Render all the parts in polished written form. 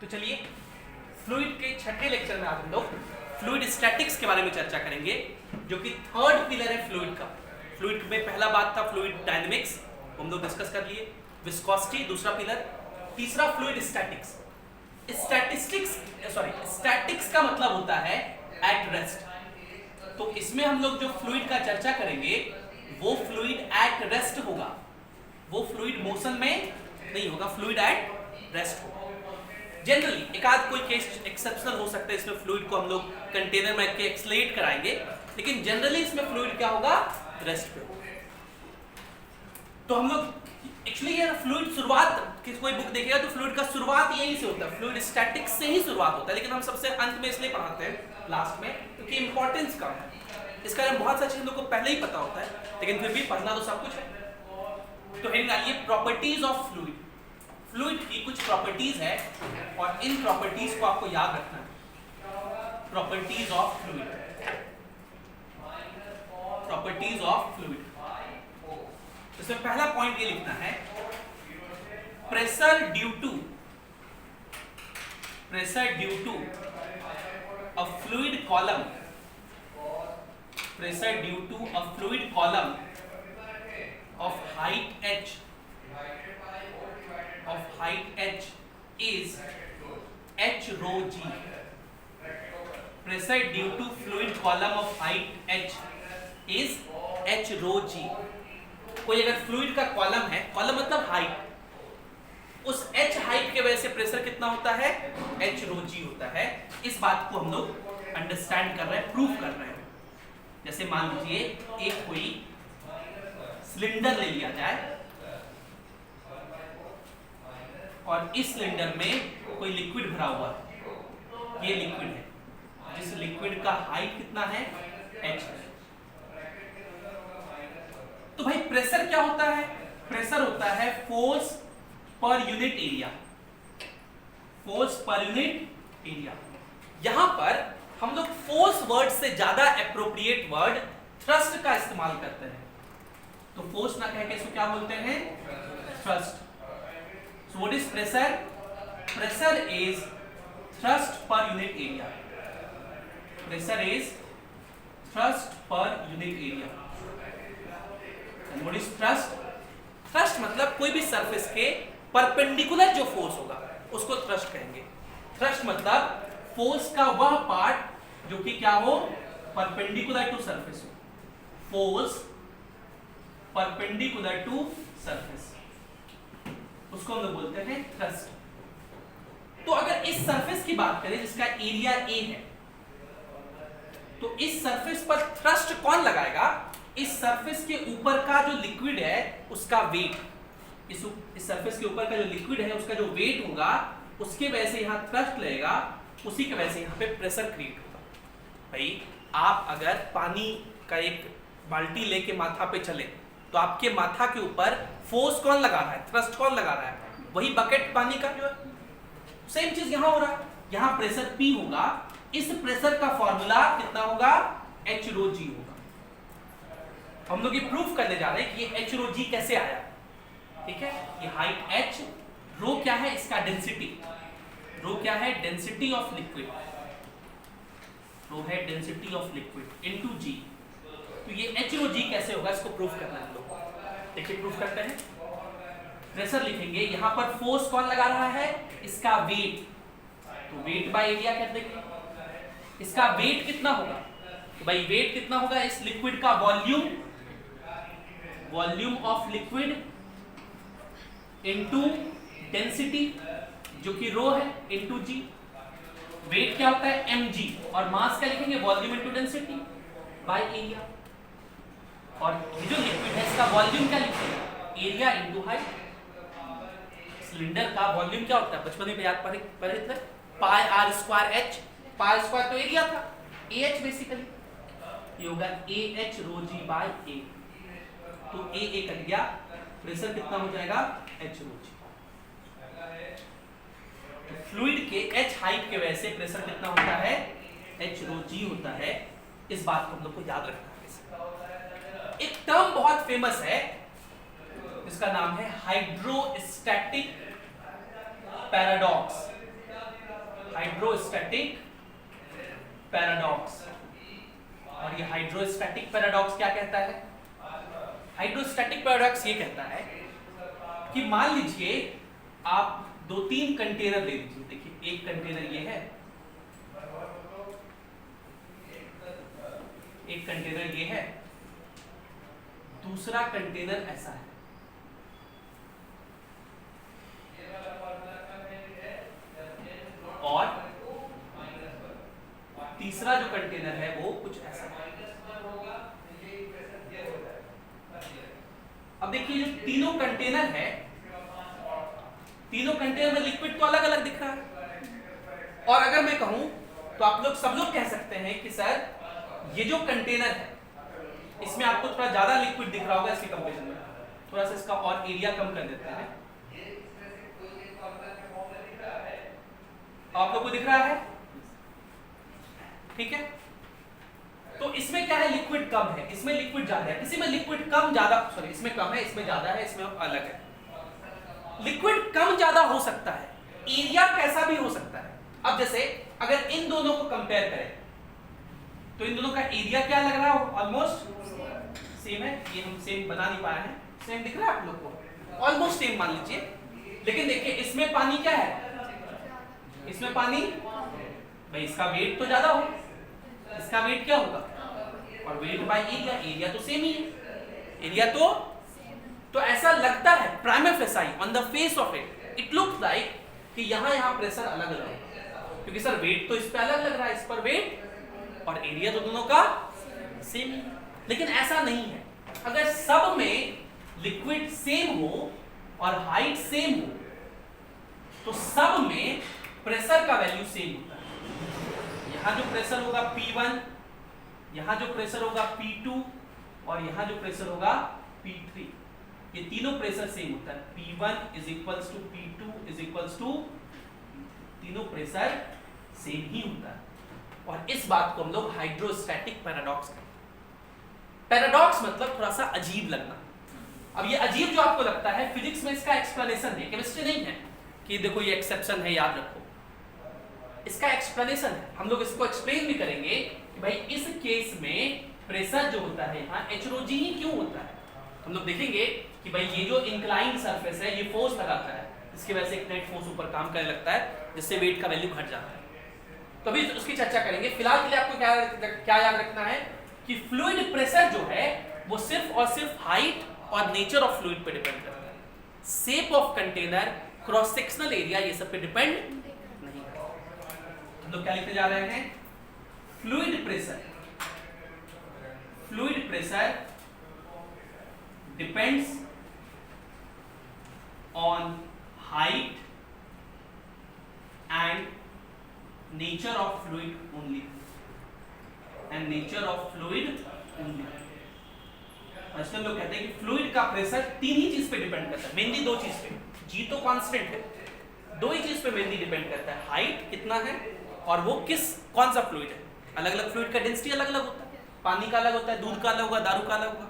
तो चलिए फ्लूइड के छठे लेक्चर में आज हम लोग फ्लूइड स्टैटिक्स के बारे में चर्चा करेंगे, जो कि थर्ड पिलर है फ्लूइड का। फ्लूइड में पहला बात था फ्लूइड डायनेमिक्स, हम लोग डिस्कस कर लिए। विस्कोसिटी दूसरा पिलर, तीसरा फ्लूइड स्टैटिक्स। स्टैटिक्स का मतलब होता है एट रेस्ट। तो इसमें हम लोग जो फ्लूइड का चर्चा करेंगे वो फ्लूइड एट रेस्ट होगा, वो फ्लूइड मोशन में नहीं होगा, फ्लूइड एट रेस्ट होगा। जनरली एक आध कोई केस एक्सेप्शनल हो सकता है, इसमें फ्लूइड को हम लोग कंटेनर में के एक्सलेट कराएंगे, लेकिन जनरली इसमें फ्लूइड क्या होगा, रेस्ट पे होगा। तो हम लोग एक्चुअली ये फ्लूइड शुरुआत कोई बुक देखेगा तो फ्लूइड का शुरुआत यहीं से होता है, फ्लूइड स्टैटिक्स से ही शुरुआत होता है, लेकिन हम सबसे अंत में इसलिए पढ़ाते हैं लास्ट में क्योंकि इंपॉर्टेंस कम है। इसका बारे में बहुत सारी चीज़ों को पहले ही पता होता है, लेकिन फिर भी पढ़ना तो सब कुछ है। तो हेडिंग डालिए प्रॉपर्टीज ऑफ फ्लूइड। फ्लूइड की कुछ प्रॉपर्टीज है और इन प्रॉपर्टीज को आपको याद रखना है। Properties of fluid, properties of fluid. इसमें पहला पॉइंट ये लिखना है, pressure due to a fluid column, pressure due to a fluid column of height h is h rho g. Pressure due to fluid column of height h is h rho g. कोई अगर fluid का column है, column मतलब height, उस h height के वजह से pressure कितना होता है, h rho g होता है। इस बात को हम लोग अंडरस्टैंड कर रहे हैं, प्रूफ कर रहे हैं। जैसे मान लीजिए एक कोई सिलेंडर ले लिया जाए और इस सिलेंडर में कोई लिक्विड भरा हुआ है, ये लिक्विड है, जिस लिक्विड का हाइट कितना है, h है। तो भाई प्रेशर क्या होता है, प्रेशर होता है force per unit area, force per unit area. यहां पर हम लोग फोर्स वर्ड से ज्यादा एप्रोप्रिएट वर्ड थ्रस्ट का इस्तेमाल करते हैं। तो फोर्स ना कह के इसको क्या बोलते हैं, thrust. So what is pressure? Pressure is thrust per unit area. Pressure is thrust per unit area. And what is thrust? Thrust मतलब कोई भी सरफेस के परपेंडिकुलर जो फोर्स होगा उसको थ्रस्ट कहेंगे। थ्रस्ट मतलब फोर्स का वह पार्ट जो कि क्या हो, परपेंडिकुलर टू सरफेस हो, फोर्स परपेंडिकुलर टू सरफेस, उसको हम लोग बोलते हैं थ्रस्ट। तो अगर इस सरफेस की बात करें जिसका एरिया ए है, तो इस सरफेस पर थ्रस्ट कौन लगाएगा, इस सरफेस के ऊपर का जो लिक्विड है उसका वेट, इस सरफेस के ऊपर का जो लिक्विड है उसका जो वेट होगा उसके वजह से यहाँ थ्रस्ट लगेगा, उसी की वजह से यहाँ पे प्रेशर क्रिएट होगा। भाई आप अगर पानी का एक बाल्टी लेके माथा पे चले तो आपके माथा के ऊपर फोर्स कौन लगा रहा है, थ्रस्ट कौन लगा रहा है, वही बकेट पानी का जो है। सेम चीज यहां हो रहा है, यहां प्रेशर P होगा, इस प्रेशर का फॉर्मूला कितना होगा, h rho g होगा। हम लोग ये प्रूफ करने जा रहे हैं कि ये h rho g कैसे आया। ठीक है, ये हाइट h, रो क्या है, इसका डेंसिटी, रो क्या है, डेंसिटी ऑफ लिक्विड, रो है density of liquid into g। तो ये h rho g कैसे होगा, इसको प्रूफ करना है। देखिए प्रूफ करते हैं। प्रेशर लिखेंगे, यहां पर फोर्स कौन लगा रहा है, इसका वेट, तो वेट बाय एरिया कर देंगे। इसका वेट कितना होगा, तो भाई वेट कितना होगा, इस लिक्विड का volume, volume of liquid into density जो कि रो है इनटू जी। वेट क्या होता है, mg, और मास क्या लिखेंगे, volume into density by area. और ये जो लिक्विड है इसका वॉल्यूम क्या लिखेंगे, एरिया इनटू हाइट। सिलेंडर का वॉल्यूम क्या होता है, बचपन में याद पढ़े थे, pi r square h, pi square तो एरिया था, ए एच बेसिकली, ये होगा A H row ji bye ए। तो ए कट गया, प्रेशर कितना हो जाएगा, एच रो जी। तो फ्लूइड के एच हाइट के वजह से प्रेशर कितना होता है, एच रो जी होता है। इस बात को हम लोग को याद रखना है। एक टर्म बहुत फेमस है जिसका नाम है हाइड्रोस्टैटिक पैराडॉक्स। Hydrostatic paradox. और ये हाइड्रोस्टैटिक पैराडॉक्स क्या कहता है? हाइड्रोस्टैटिक पैराडॉक्स ये कहता है कि मान लीजिए आप 2-3 कंटेनर ले लीजिए। देखिए एक कंटेनर ये है, एक कंटेनर ये है, दूसरा कंटेनर ऐसा है, और तीसरा जो कंटेनर है वो कुछ ऐसा है। अब देखिए जो तीनों कंटेनर है, तीनों कंटेनर में लिक्विड तो अलग अलग दिख रहा है। और अगर मैं कहूं तो आप लोग सब लोग कह सकते हैं कि सर ये जो कंटेनर है इसमें आपको थोड़ा ज्यादा लिक्विड दिख रहा होगा इसके कंपेरिजन में, थोड़ा सा इसका और एरिया कम कर देते हैं। आप लोग को दिख रहा है? ठीक है, तो इसमें क्या है, लिक्विड कम है, इसमें लिक्विड ज्यादा है। किसी में लिक्विड कम ज्यादा, सॉरी इसमें कम है, इसमें ज्यादा है, इसमें अलग है। लिक्विड कम ज्यादा हो सकता है, एरिया कैसा भी हो सकता है। अब जैसे अगर इन दोनों को कंपेयर करें तो इन दोनों का एरिया क्या लग रहा है? ऑलमोस्ट सेम है। ये हम सेम बना नहीं पाए हैं, सेम दिख रहा है आप लोग को, ऑलमोस्ट सेम मान लीजिए। लेकिन देखिए इसमें पानी क्या है, इसमें पानी, भाई इसका वेट तो ज्यादा हो, इसका वेट क्या होगा, और वेट बाय एरिया, एरिया तो सेम ही है, एरिया तो ऐसा लगता है prima facie on the face of it looks like कि यहाँ प्रेशर अलग अलग है, क्योंकि सर वेट तो इस पे अलग लग रहा है, इस पर वेट, और एरिया तो दोनों का सेम ही। लेकिन ऐसा नहीं है। अगर सब में लिक्विड सेम हो और हाइट सेम हो तो सब में प्रेशर का वैल्यू सेम होता है। यहां जो प्रेशर होगा P1, यहां जो प्रेशर होगा P2, और यहां जो प्रेशर होगा P3, ये तीनों प्रेशर सेम होता है। P1 is equals to P2 is equals to, तीनों प्रेशर सेम ही होता है। और इस बात को हम लोग हाइड्रोस्टैटिक पैराडॉक्स कहते हैं। पैराडॉक्स मतलब थोड़ा सा अजीब लगना। अब ये अजीब जो आपको लगता है, फिजिक्स में इसका एक्सप्लेनेशन है, केमिस्ट्री नहीं है कि देखो ये एक्सेप्शन है, याद रखो, इसका एक्सप्लेनेशन है। हम लोग इसको एक्सप्लेन भी करेंगे कि भाई इस केस में प्रेशर जो होता है यहाँ एचरोजी ही क्यों होता है। हम लोग देखेंगे कि भाई ये जो इंक्लाइन सरफेस है ये फोर्स लगाता है, इसकी वजह से एक नेट फोर्स ऊपर काम करने लगता है, जिससे वेट का वैल्यू घट जाता है। तो अभी उसकी चर्चा करेंगे। फिलहाल के लिए आपको क्या याद रखना है कि फ्लूइड प्रेशर जो है वो सिर्फ और सिर्फ हाइट और नेचर ऑफ फ्लूइड पे डिपेंड करता है। Shape of container, cross sectional area, ये सब पे डिपेंड नहीं करता। हम लोग क्या लिखते जा रहे हैं, fluid pressure depends on height and nature of fluid only, and nature of fluid only। इसमें लोग कहते हैं कि फ्लूइड का प्रेशर तीन ही चीज पे डिपेंड करता है, मेनली दो चीज पे। जी तो कांस्टेंट है, दो ही चीज पे मेनली डिपेंड करता है, हाइट कितना है और वो कौन सा फ्लूइड है। अलग अलग फ्लूइड का डेंसिटी अलग अलग होता है, पानी का अलग होता है, दूध का अलग होगा, दारू का अलग होगा।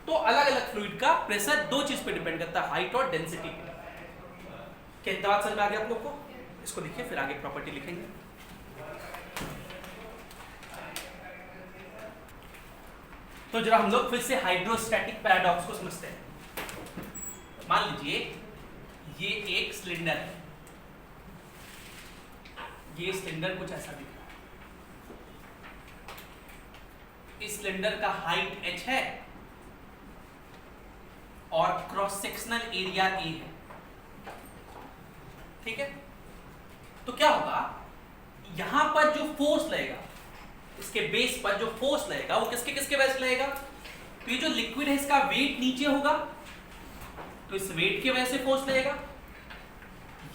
तो अलग अलग फ्लूइड का प्रेशर दो चीज पे डिपेंड करता है, हाइट और डेंसिटी। क्या बात समझ में आ गया आप लोग को? इसको लिखिए, फिर आगे प्रॉपर्टी लिखेंगे। तो जरा हम लोग फिर से हाइड्रोस्टैटिक पैराडॉक्स को समझते हैं। मान लीजिए ये एक सिलेंडर है, ये सिलेंडर कुछ ऐसा दिख रहा है। इस सिलेंडर का हाइट h है और क्रॉस सेक्शनल एरिया A है, ठीक है। तो क्या होगा, यहां पर जो फोर्स लगेगा, इसके बेस पर जो फोर्स लगेगा वो किसके वजह से लगेगा। तो ये जो लिक्विड है इसका वेट नीचे होगा, तो इस वेट की वजह से फोर्स लगेगा।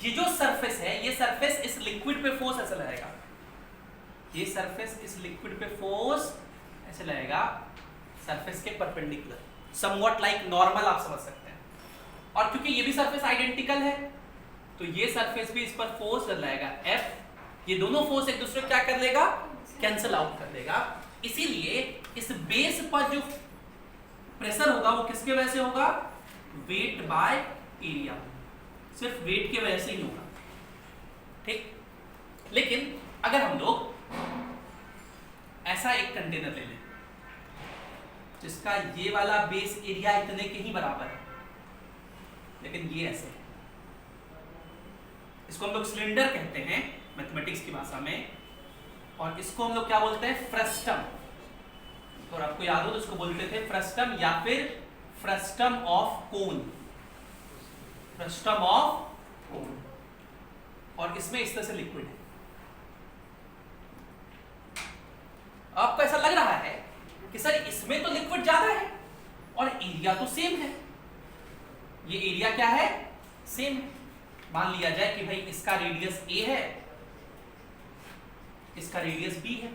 ये जो सरफेस है, ये सरफेस इस लिक्विड पे फोर्स ऐसे लगेगा, ये सरफेस इस लिक्विड पे फोर्स ऐसे लगेगा, सरफेस के परपेंडिकुलर, समवॉट लाइक नॉर्मल आप समझ सकते हैं। और क्योंकि ये भी सरफेस आइडेंटिकल है तो ये सरफेस भी इस पर फोर्स लगाएगा F। ये दोनों फोर्स एक दूसरे को क्या कर लेगा, कैंसिल आउट कर देगा। इसीलिए इस बेस पर जो प्रेशर होगा वो किसके वजह से होगा, वेट बाय एरिया, सिर्फ वेट की वजह से ही होगा, ठीक। लेकिन अगर हम लोग ऐसा एक कंटेनर ले लें जिसका ये वाला बेस एरिया इतने के ही बराबर है, लेकिन ये ऐसे है, इसको हम लोग सिलेंडर कहते हैं मैथमेटिक्स की भाषा में, और इसको हम लोग क्या बोलते हैं, फ्रस्टम। और आपको याद हो तो इसको बोलते थे फ्रस्टम या फिर frustum of cone, frustum of cone. और इसमें इस तरह से लिक्विड है। आपको ऐसा लग रहा है कि सर इसमें तो लिक्विड ज्यादा है और एरिया तो सेम है। ये एरिया क्या है, सेम है। मान लिया जाए कि भाई इसका रेडियस a है, इसका रेडियस b है,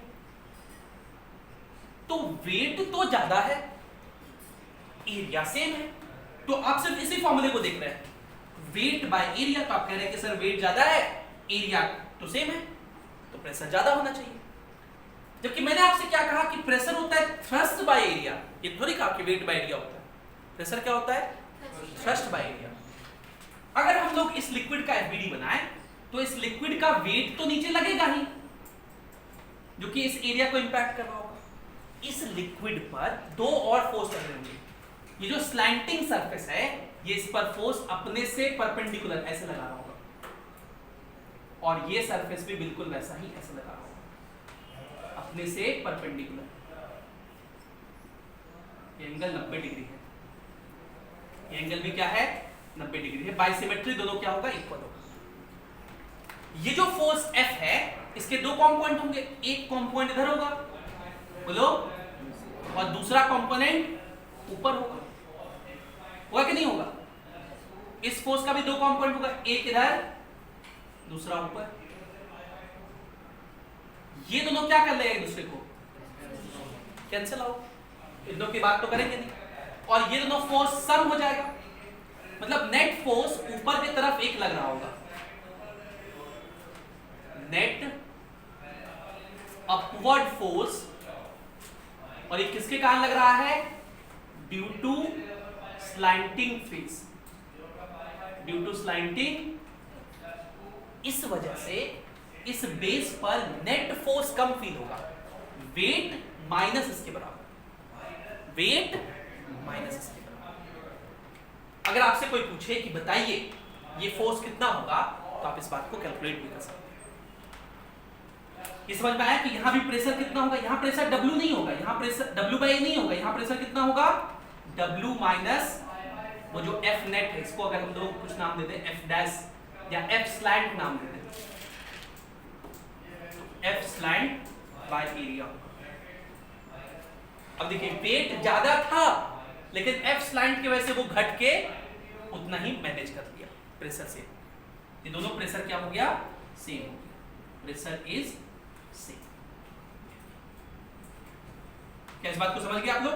तो वेट तो ज्यादा है, एरिया सेम है। तो आप सिर्फ इसी फॉर्मूले को देख रहे हैं, वेट बाय एरिया। तो आप कह रहे हैं कि सर वेट ज्यादा है, एरिया तो सेम है, तो प्रेशर ज्यादा होना चाहिए। जबकि मैंने आपसे क्या कहा कि प्रेशर होता है थ्रस्ट बाय एरिया, ये थोड़ी कहा कि वेट बाय एरिया होता है। प्रेशर क्या होता है, थ्रस्ट बाय एरिया। अगर हम लोग इस लिक्विड का एफबीडी बनाएं तो इस लिक्विड का वेट तो नीचे लगेगा ही, जो कि इस एरिया को इंपैक्ट कर रहा होगा। इस लिक्विड पर दो और फोर्स लग रहे होंगे। ये जो स्लैंटिंग सरफेस है, ये इस पर फोर्स अपने से परपेंडिकुलर ऐसे लगा रहा होगा, और ये सरफेस भी बिल्कुल वैसा ही ऐसे लगा रहा होगा, अपने से परपेंडिकुलर। ये एंगल 90 डिग्री है, ये एंगल भी क्या है, 90 डिग्री है। बाइसिमेट्री दोनों क्या होगा, इक्वल होगा। ये जो फोर्स F है, इसके दो कंपोनेंट होंगे, एक कंपोनेंट इधर होगा बोलो, और दूसरा कंपोनेंट ऊपर होगा कि नहीं होगा। इस फोर्स का भी दो कंपोनेंट होगा, एक इधर दूसरा ऊपर। ये दोनों क्या कर लेंगे, एक दूसरे को कैंसिल आउट, इन दोनों की बात तो करेंगे नहीं, और ये दोनों फोर्स सम हो जाएगा। मतलब नेट फोर्स ऊपर की तरफ एक लग रहा होगा, नेट अपवर्ड फोर्स, और ये किसके कारण लग रहा है, due to slanting face, due to slanting. इस वजह से इस बेस पर नेट फोर्स कम फील होगा, वेट माइनस इसके बराबर, वेट माइनस इसके बराबर। अगर आपसे कोई पूछे कि बताइए ये फोर्स कितना होगा, तो आप इस बात को कैलकुलेट भी कर सकते हैं। ये समझ में आया कि यहां भी प्रेशर कितना होगा, यहां प्रेशर W नहीं होगा, यहां प्रेशर W बाई नहीं होगा, यहां प्रेशर कितना होगा, W माइनस वो जो F नेट है, इसको अगर हम लोग कुछ नाम देते हैं F डैश या F स्लैंट नाम देते हैं, F स्लैंट बाय एरिया। अब देखिए वेट ज्यादा था, लेकिन F स्लैंट की वजह से वो घट के उतना ही मैनेज कर लिया प्रेशर से। ये दोनों प्रेशर क्या हो गया, सेम हो गया, प्रेशर इज सेम। क्या इस बात को समझ गए आप लोग,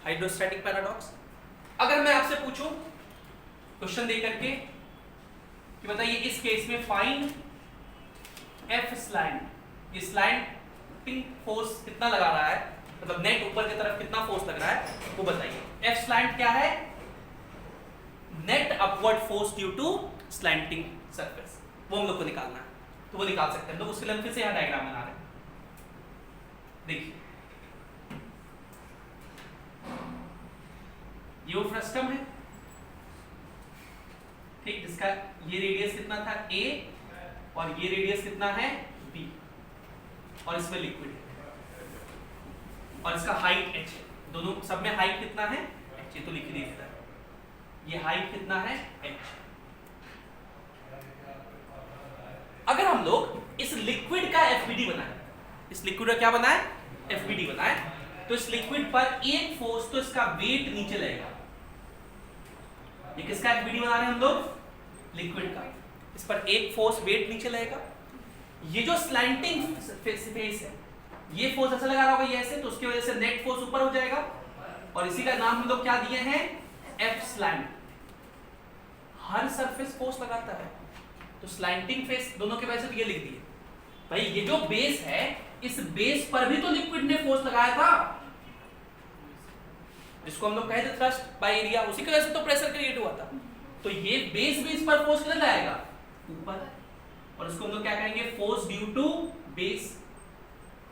हाइड्रोस्टैटिक पैराडॉक्स। अगर मैं आपसे पूछूं क्वेश्चन दे करके कि बताइए इस केस में फाइंड F स्लैंट, ये स्लैंटिंग फोर्स कितना लगा रहा है, मतलब नेट ऊपर की तरफ कितना फोर्स लग रहा है, वो बताइए। F स्लैंट क्या है, net upward force due to slanting surface, वो हम लोग को निकालना है। तो वो निकाल सकते हैं, तो उसके लिए हम फिर से यहां डायग्राम बना रहे हैं। देखिए ये वो फ्रस्टम है, ठीक, जिसका ये रेडियस कितना था A और ये रेडियस कितना है B, और इसमें लिक्विड है और इसका हाइट h है। दोनों सब में हाइट कितना है h, ये तो लिख दिया है, ये हाइट कितना है h। अगर हम लोग इस लिक्विड का एफबीडी बनाए, इस लिक्विड का क्या बनाए, एफबीडी बनाए, तो इस लिक्विड पर एक फोर्स, तो इसका वेट नीचे लगेगा। ये किसका एफबीडी बना रहे हैं हम लोग, लिक्विड का, इस पर एक फोर्स वेट नीचे लगेगा। ये जो स्लैंटिंग फेस है, ये फोर्स ऐसा लगा रहा होगा ये ऐसे, तो उसकी वजह से नेट फोर्स ऊपर हो जाएगा, और इसी का नाम हम लोग क्या दिए हैं, एफ स्लैंट। हर सरफेस फोर्स लगाता है, तो स्लैंटिंग फेस दोनों के वजह से ये लिख दिए। भाई ये जो बेस है, इस बेस पर भी तो लिक्विड ने फोर्स लगाया था, जिसको हम लोग कहे थे थ्रस्ट बाय एरिया, उसी की वजह से तो प्रेशर क्रिएट हुआ था। तो ये बेस भी इस पर फोर्स कितना लाएगा, ऊपर, और और उसको हम लोग क्या कहेंगे, force due to base,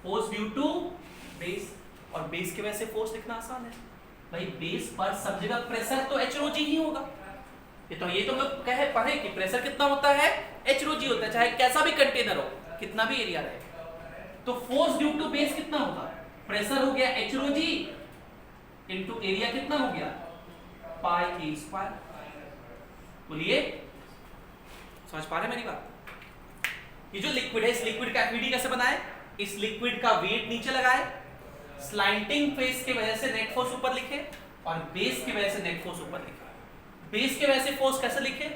force due to base. और बेस की वजह से फोर्स लिखना आसान है भाई, बेस पर सब जगह प्रेशर तो h rho g ही होगा। ये तो हम लोग कहे पढ़े कि प्रेशर कितना होता है, h rho g होता है, चाहे कैसा भी कंटेनर हो, कितना भी एरिया रहे। तो फोर्स ड्यू टू बेस कितना होगा, प्रेशर हो गया h rho g into area कितना हो गया, पाई a स्क्वायर। बोलिए समझ पा रहे मेरी बात? ये जो लिक्विड है, इस लिक्विड का एफईडी कैसे बनाए, इस लिक्विड का वेट नीचे लगाए, स्लाइंटिंग फेस की वजह से नेट फोर्स ऊपर लिखे और बेस की वजह से नेट फोर्स ऊपर लिखे। बेस की वजह से फोर्स कैसे लिखे,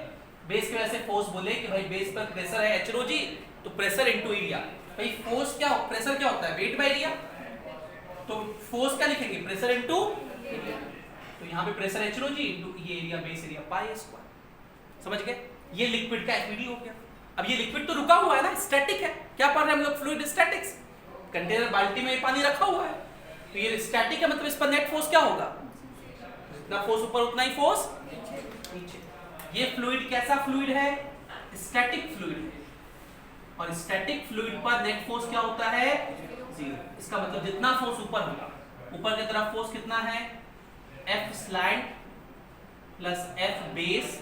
बेस की वजह से फोर्स बोले कि भाई बेस पर प्रेशर है h rho g, तो प्रेशर इनटू एरिया। भाई फोर्स क्या, प्रेशर क्या होता है, वेट बाय एरिया, तो फोर्स क्या लिखेंगे, प्रेशर इनटू एरिया। तो यहाँ पे pressure h rho g into ये एरिया, बेस एरिया पाई स्क्वायर। समझ गए? ये लिक्विड का एफईडी हो गया। अब ये लिक्विड तो रुका हुआ है ना, स्टैटिक है। क्या पढ़ रहे हैं हम लोग, फ्लूइड स्टैटिक्स। कंटेनर बाल्टी में पानी रखा हुआ है, तो ये स्टैटिक है, मतलब इस पर नेट फोर्स क्या होगा, जितना फोर्स ऊपर उतना ही फोर्स नीचे। ये फ्लूइड कैसा फ्लूइड है, स्टैटिक फ्लूइड है, और स्टैटिक फ्लूइड पर नेट फोर्स क्या होता है, जीरो। इसका मतलब जितना फोर्स ऊपर होगा, ऊपर की तरफ फोर्स कितना है, F slant plus F base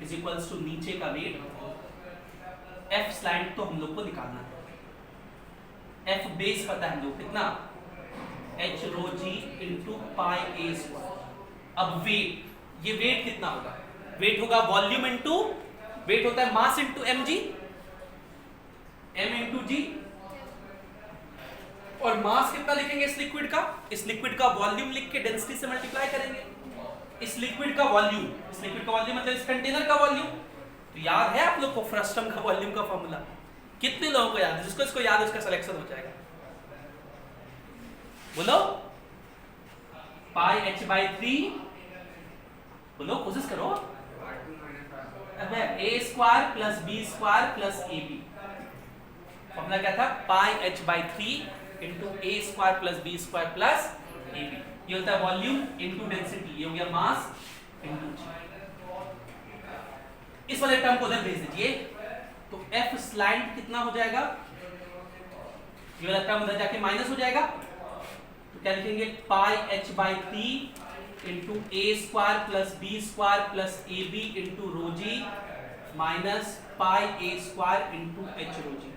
is equals to नीचे का वेट। F स्लैंट तो हम लोग को निकालना है, F बेस पता है हम लोग कितना, h rho g into pi a square. अब वेट, ये वेट कितना होगा, वेट होगा वॉल्यूम इंटू, वेट होता है mass into mg, m into g। और मास कितना लिखेंगे इस लिक्विड का, इस लिक्विड का वॉल्यूम लिख के डेंसिटी से मल्टीप्लाई करेंगे। इस लिक्विड का वॉल्यूम, इस लिक्विड का वॉल्यूम मतलब इस कंटेनर का वॉल्यूम। तो याद है आप लोग को फ्रस्टम का वॉल्यूम का फॉर्मूला, कितने लोगों को याद है, जिसको इसको याद है उसका सिलेक्शन हो जाएगा। बोलो, पाई h बाई 3, बोलो कोशिश करो, a square plus b square plus ab। Formula क्या था, पाई h by 3 into a square plus b square plus ab। ये होता है वॉल्यूम इंटू डेंसिटी, ये हो गया मास इंटू g। इस वाले टर्म को उधर भेज दीजिए, तो F स्लैंट कितना हो जाएगा, ये वाला टर्म उधर जाके माइनस हो जाएगा, तो क्या लिखेंगे, pi h by 3 into a square plus b square plus ab into rho g minus pi a square into h rho g.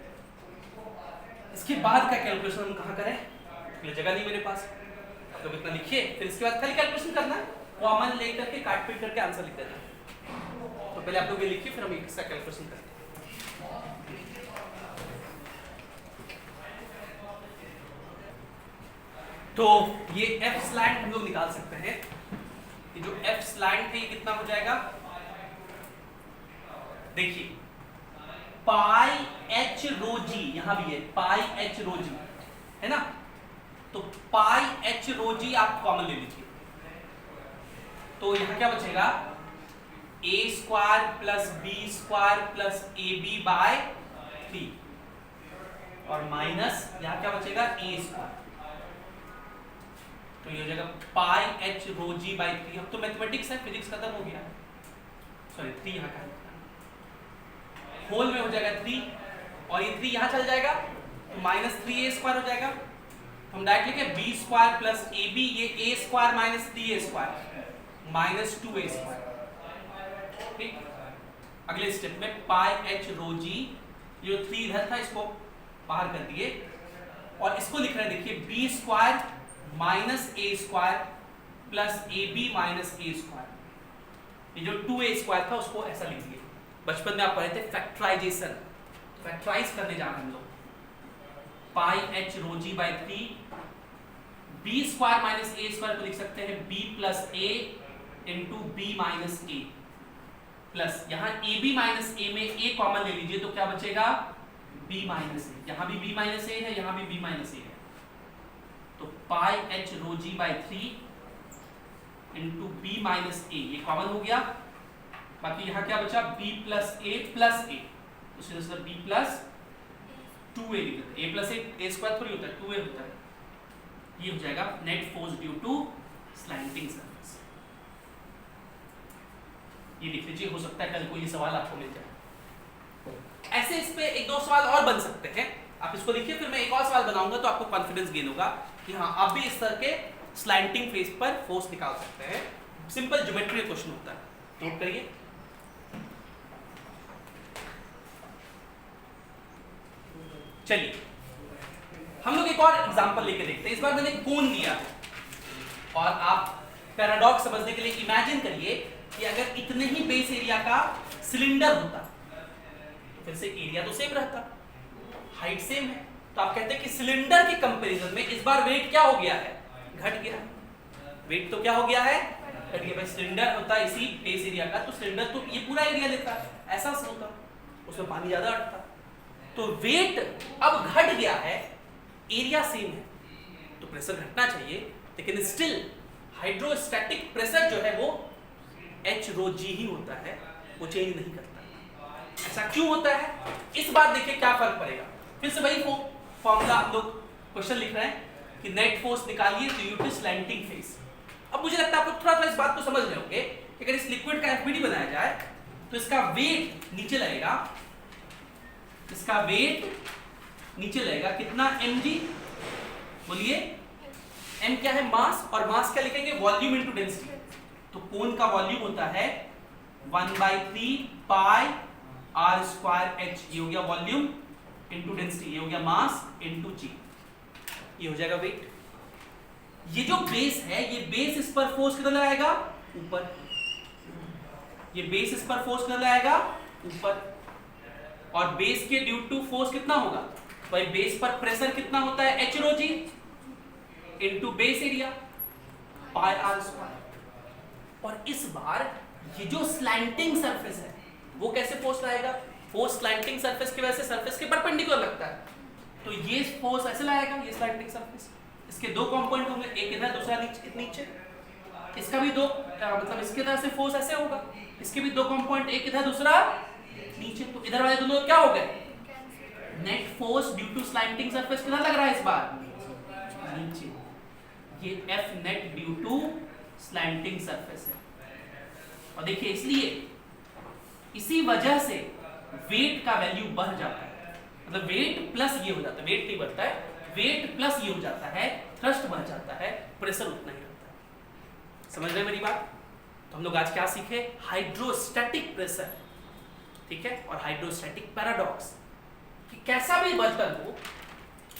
इसके बाद का कैलकुलेशन हम कहाँ करें, ये जगह नहीं मेरे पास, आप लोग इतना लिखिए, फिर इसके बाद खाली कैलकुलेशन करना है, कॉमन ले करके काट पीट करके आंसर लिख देना। तो पहले आप लोग ये लिखिए, फिर हम इसका कैलकुलेशन करते हैं। तो ये F स्लैंट हम लोग निकाल सकते हैं, ये जो F स्लैंट है ये कितना हो जाएगा, देखिए पाई h रो जी, यहां भी है पाई h रो जी है ना, तो पाई h रो जी आप कॉमन ले लीजिए, तो यहां क्या बचेगा, a square plus b square plus ab by 3 और माइनस यहां क्या बचेगा, a स्क्वायर। तो ये हो जाएगा पाई h रो जी बाई 3। अब तो मैथमेटिक्स है, फिजिक्स खत्म हो गया, सॉरी 3 यहाँ का होल में हो जाएगा 3 और ये 3 यहाँ चल जाएगा, तो माइनस 3a स्क्वायर हो जाएगा। हम डायरेक्ट लिखे b स्क्वायर प्लस ab, ये a square minus 3a square minus 2a square. ठीक, अगले स्टेप में पाई h रो जी, ये 3 इधर था इसको बाहर कर दिए और इसको लिख रहे हैं, देखिए b square minus a square plus ab minus a square. ये जो 2a स्क्वायर था उसको ऐसा लिख दिए। बचपन में आप पढ़े थे फैक्टराइजेशन, फैक्टराइज करने जा रहे हैं हम लोग, pi h rho G by 3, b square minus a square को लिख सकते हैं b plus a into b minus a plus यहाँ ab माइनस a में a कॉमन ले लीजिए, तो क्या बचेगा, b माइनस a, यहाँ भी b माइनस a है, यहाँ भी b माइनस a है, तो pi h rho G by 3 into b minus a, ये कॉमन हो गया, बाकी यहाँ क्या बचा, b plus a plus a, उसी तरह से b प्लस 2a लिख देते हैं, a प्लस a स्क्वायर थोड़ी होता है, 2a होता है। ये हो जाएगा net force due to slanting surface. ये लिख लीजिए, हो सकता है कल को ये सवाल आपको मिल जाए। ऐसे इस पे एक दो सवाल और बन सकते हैं, आप इसको लिखिए, फिर मैं एक और सवाल बनाऊंगा तो आपको कॉन्फिडेंस गेन होगा कि हाँ आप भी इस तरह के स्लैंटिंग फेस पर फोर्स निकाल सकते हैं। सिंपल ज्योमेट्री क्वेश्चन होता है, नोट करिए। चलिए हम लोग एक और एग्जांपल लेके देखते हैं। इस बार मैंने कोन लिया है और आप पैराडॉक्स समझने के लिए इमेजिन करिए कि अगर इतने ही बेस एरिया का सिलेंडर होता तो फिर से एरिया तो सेम रहता, हाइट सेम है, तो आप कहते हैं कि सिलेंडर के कंपैरिजन में इस बार वेट क्या हो गया है, घट गया। वेट तो क्या हो गया है, घट गया। भाई सिलेंडर होता है इसी बेस एरिया का, तो सिलेंडर तो ये पूरा एरिया लेता है, ऐसा होता, उसमें पानी ज्यादा अटता, तो वेट अब घट गया है, एरिया सेम है, तो प्रेशर घटना चाहिए, लेकिन स्टिल हाइड्रोस्टैटिक प्रेशर जो है वो H rho G ही होता है, वो चेंज नहीं करता। ऐसा क्यों होता है? इस बार देखिए क्या फर्क पड़ेगा। फिर से वही फॉर्मूला हम लोग क्वेश्चन लिख रहे हैं कि नेट फोर्स निकालिए तो यूटिस स्लैंटिंग फेस। अब मुझे लगता है आपको थोड़ा थोड़ा इस बात को समझ रहे होंगे कि अगर इस लिक्विड का एफबीडी बनाया जाए तो इसका वेट नीचे लगेगा, इसका वेट नीचे लगेगा कितना, mg, बोलिए m क्या है, मास, और मास क्या लिखेंगे, वॉल्यूम इनटू डेंसिटी। तो कोन का वॉल्यूम होता है 1/3 पाई r स्क्वायर h, ये हो गया वॉल्यूम इनटू डेंसिटी, ये हो गया मास इनटू g, ये हो जाएगा वेट। ये जो बेस है, ये बेस इस पर फोर्स कितना लगाएगा, ऊपर, ये बेस इस पर फोर्स कितना लगाएगा, ऊपर, और बेस के ड्यू टू फोर्स कितना होगा, भाई बेस पर प्रेशर कितना होता है, H rho G into base area पाई r स्क्वायर। और इस बार ये जो स्लैंटिंग सरफेस है वो कैसे फोर्स लाएगा, फोर्स स्लैंटिंग सरफेस की वजह से सरफेस के परपेंडिकुलर लगता है, तो ये फोर्स ऐसे लाएगा, ये स्लैंटिंग सरफेस, इसके दो कंपोनेंट होंगे, एक इधर दूसरा नीचे, इसका भी दो मतलब इसके तरह से फोर्स ऐसे होगा, इसके भी दो कंपोनेंट, एक इधर दूसरा नीचे, तो इधर वाले दोनों क्या हो गए, net force due to slanting surface कितना लग रहा है इस बार, नीचे, ये F net due to slanting surface है। और देखिए इसलिए इसी वजह से वेट का वैल्यू बढ़ जाता है, मतलब वेट प्लस ये हो जाता है, वेट नहीं बढ़ता है, वेट प्लस ये हो जाता है, थ्रस्ट बढ़ जाता है, प्रेशर उतना ही रहता है। समझ रहे हैं मेरी बात? तो हम लोग आज क्या सीखे, हाइड्रोस्टैटिक प्रेशर, ठीक है, और हाइड्रोस्टैटिक पैराडॉक्स, कि कैसा भी बर्तन हो,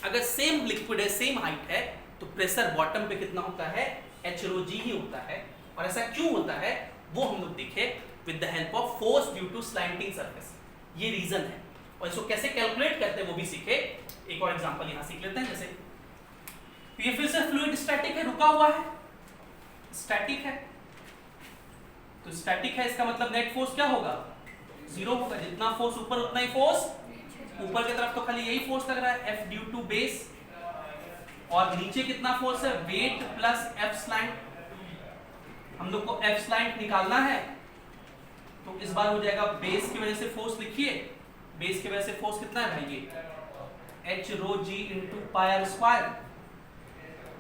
अगर सेम लिक्विड है, सेम हाइट है, तो प्रेशर बॉटम पे कितना होता है, H rho G ही होता है। और ऐसा क्यों होता है वो हम लोग देखे with the help of force due to slanting surface, ये रीजन है, और इसको कैसे कैलकुलेट करते हैं वो भी सीखे। एक और एग्जांपल यहां सीख लेते हैं, जैसे ये फिर से फ्लूइड स्टैटिक है, रुका हुआ है, स्टैटिक है, तो स्टैटिक है, इसका मतलब नेट फोर्स क्या होगा, जीरो होगा, जितना फोर्स ऊपर उतना ही फोर्स ऊपर की तरफ, तो खाली यही फोर्स लग रहा है F ड्यू टू बेस, और नीचे कितना फोर्स है, वेट प्लस F स्लैंट, हम लोग को F स्लैंट निकालना है, तो इस बार हो जाएगा बेस की वजह से फोर्स, लिखिए बेस की वजह से फोर्स कितना है भाई, ये H rho G इनटू पाई r स्क्वायर,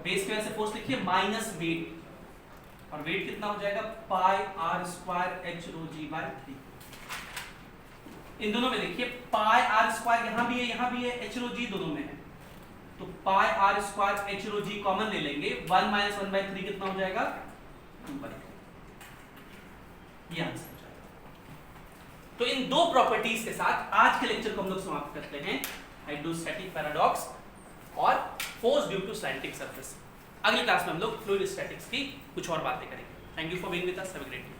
बेस की वजह से फोर्स लिखिए माइनस वेट, और वेट कितना हो जाएगा, pi r square H rho G by 3। इन दोनों में लिखिए पाई r स्क्वायर, यहां भी है यहाँ भी है, H rho G दोनों में है, तो पाई r square H rho G common ले लेंगे, 1 माइनस 1/3 कितना हो जाएगा, 2/2, ये आंसर हो जाएगा। तो इन दो प्रॉपर्टीज के साथ आज के लेक्चर को हम लोग समाप्त करते हैं, हाइड्रोस्टैटिक पैराडॉक्स और force due to slanting surface. अगली क्लास में हम लोग फ्लूइड स्टैटिक्स की कुछ और बातें करेंगे। Thank you for being with us, have a great day.